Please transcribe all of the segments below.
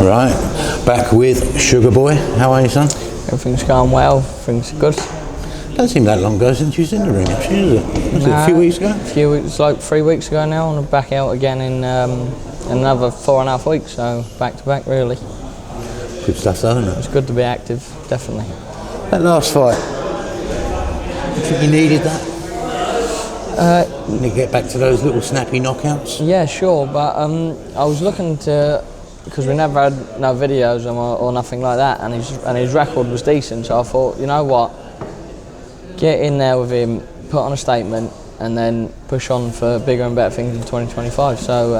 Right, back with Sugar Boy. How are you, son? Everything's going well, everything's good. Doesn't seem that long ago since you was in the ring, actually, is it? Was it a few weeks ago? It's like 3 weeks ago now, and I'm back out again in another 4.5 weeks, so back to back really. Good stuff, though, isn't it? It's good to be active, definitely. That last fight, you think you needed that? Didn't you get back to those little snappy knockouts? Yeah, sure, but I was looking to, because we never had no videos or nothing like that, and his record was decent, so I thought, you know what, get in there with him, put on a statement, and then push on for bigger and better things in 2025. So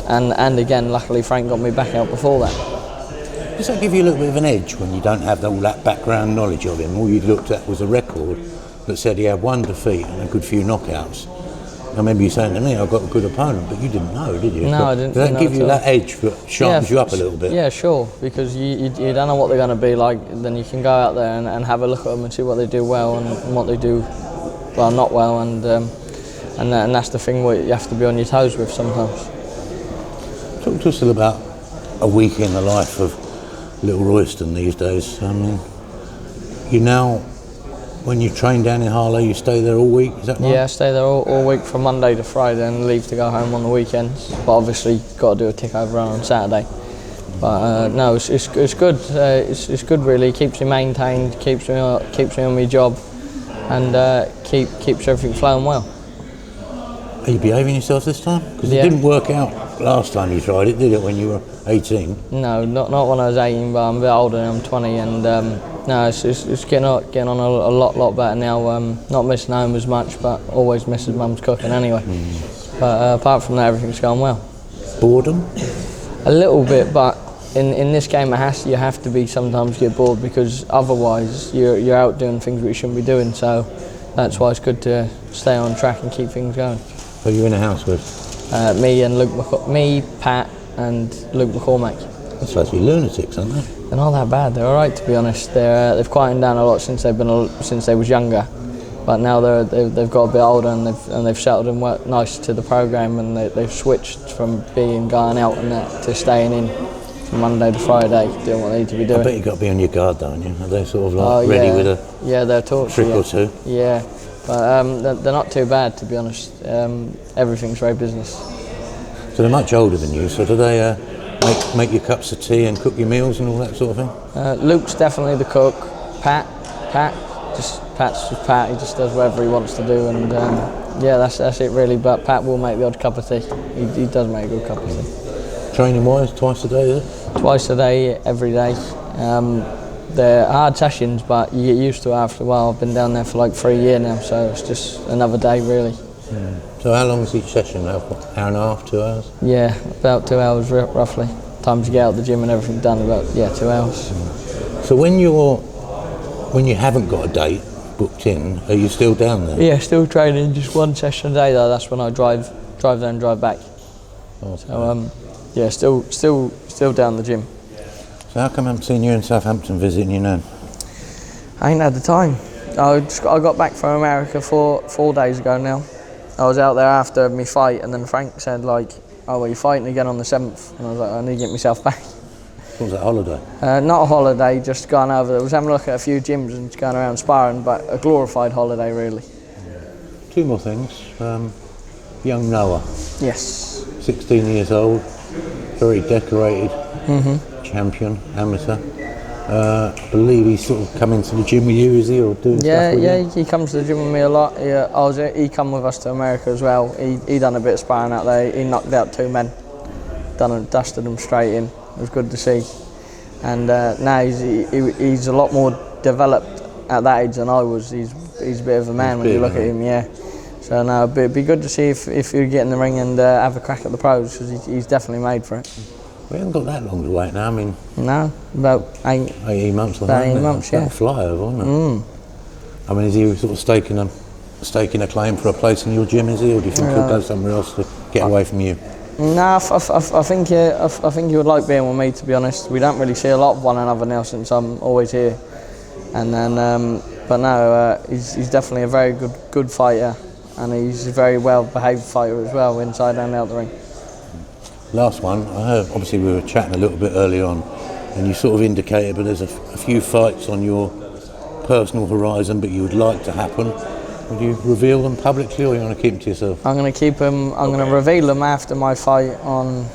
and again, luckily Frank got me back out before that. Does that give you a little bit of an edge when you don't have all that background knowledge of him? All you looked at was a record that said he had one defeat and a good few knockouts. I remember you saying to me, I've got a good opponent, but you didn't know, did you? No, I didn't. Does that give you that edge that sharpens you up a little bit? Yeah, sure, because you don't know what they're going to be like. Then you can go out there and have a look at them and see what they do well and what they do, well, not well, and that's the thing where you have to be on your toes with sometimes. Talk to us a little about a week in the life of little Royston these days. I mean, you now, when you train down in Harlow, you stay there all week, is that right? Yeah, I stay there all week from Monday to Friday and leave to go home on the weekends. But obviously, got to do a tick-over run on Saturday. But no, it's good. It's good really. Keeps me maintained, keeps me on my job, and keeps everything flowing well. Are you behaving yourself this time? Because it didn't work out last time you tried it, did it, when you were 18? No, not when I was 18, but I'm a bit older now, I'm 20, and no, it's getting on a lot better now. Not missing home as much, but always misses mum's cooking anyway. But apart from that, everything's going well. Boredom? A little bit, but in this game you have to be sometimes get bored, because otherwise you're out doing things that you shouldn't be doing, so that's why it's good to stay on track and keep things going. Who are you in the house with? Me, Pat and Luke McCormack. They're supposed to be lunatics, aren't they? They're not that bad. They're all right, to be honest. They've quietened down a lot since they was younger, but now they've got a bit older and they've settled in nice to the program, and they've switched from going out and that to staying in from Monday to Friday, doing what they need to be doing. I bet you've got to be on your guard, don't you? Are they sort of like ready with a they're taught trick or two? Yeah, but they're not too bad, to be honest. Everything's very business. So they're much older than you, so do they make your cups of tea and cook your meals and all that sort of thing? Luke's definitely the cook. Pat's just Pat. He just does whatever he wants to do, and that's it really. But Pat will make the odd cup of tea. He does make a good cup of tea. Training wise, twice a day, is it? Twice a day, every day. They're hard sessions, but you get used to it after a while. I've been down there for like 3 years now, so it's just another day really. So how long is each session now? Hour and a half, 2 hours? Yeah, about 2 hours roughly. Time to get out of the gym and everything done, about 2 hours. So when you haven't got a date booked in, are you still down there? Yeah, still training, just one session a day though. That's when I drive there and drive back. Okay. So still down the gym. So how come I haven't seen you in Southampton visiting your nan? I ain't had the time. I got back from America 4 days ago now. I was out there after my fight, and then Frank said like, "Oh, well, you're fighting again on the 7th," and I was like, "I need to get myself back." What was that, holiday? Not a holiday, just gone over there. I was having a look at a few gyms and going around sparring, but a glorified holiday really. 2 more things. Young Noah. Yes. 16 years old, very decorated, champion, amateur. I believe he's sort of come into the gym with you, is he, or doing stuff with you? He comes to the gym with me a lot. He come with us to America as well. He done a bit of sparring out there. He knocked out 2 men, dusted them straight in. It was good to see. And now he's a lot more developed at that age than I was. He's a bit of a man when you look at him, yeah. So no, it'd be good to see if you get in the ring and have a crack at the pros, because he's definitely made for it. We haven't got that long to wait now. I mean, no, about 18 months. About 18 months, yeah. That'll fly over, won't it? I mean, is he sort of staking a claim for a place in your gym? Is he, or do you think he'll go somewhere else to get away from you? No, I think he would like being with me, to be honest. We don't really see a lot of one another now since I'm always here. And then, but no, he's definitely a very good fighter, and he's a very well behaved fighter as well, inside and out the ring. last one, I heard, obviously we were chatting a little bit earlier on, and you sort of indicated, but there's a few fights on your personal horizon, but you would like to happen. Would you reveal them publicly, or you want to keep them to yourself? I'm going to keep them. I'm going to reveal them after my fight on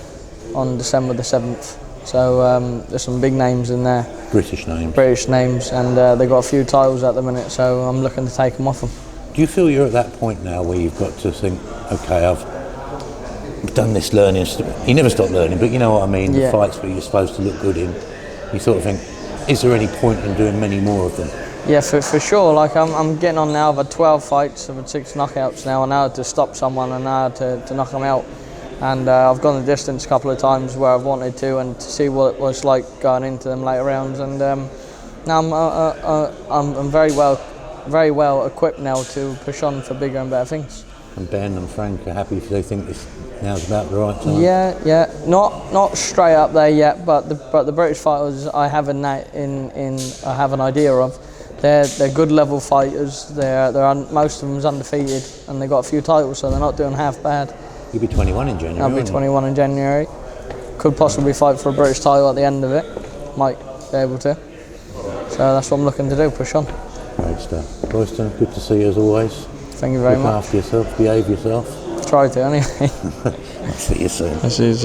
December the 7th. So there's some big names in there. British names, and they've got a few titles at the minute. So I'm looking to take them off them. Do you feel you're at that point now where you've got to think, okay, I've done this learning? You never stop learning, but you know what I mean. Yeah. The fights where you're supposed to look good in, you sort of think, is there any point in doing many more of them? Yeah, for sure. Like I'm getting on now. I've had 12 fights, I've had 6 knockouts now. I know how to stop someone and know how to knock them out. And I've gone the distance a couple of times where I've wanted to, and to see what it was like going into them later rounds. And now I'm very well equipped now to push on for bigger and better things. And Ben and Frank are happy if they think now's about the right time? Yeah. Not straight up there yet, but the British fighters I have I have an idea of. They're good level fighters. Most of them's undefeated, and they got a few titles, so they're not doing half bad. You'll be 21 in January. I'll be 21 in January. Could possibly fight for a British title at the end of it. Might be able to. So that's what I'm looking to do. Push on. Great stuff. Royston, good to see you as always. Thank you very much. Look after yourself. Behave yourself. Try to anyway. I'll see you soon. I see you soon.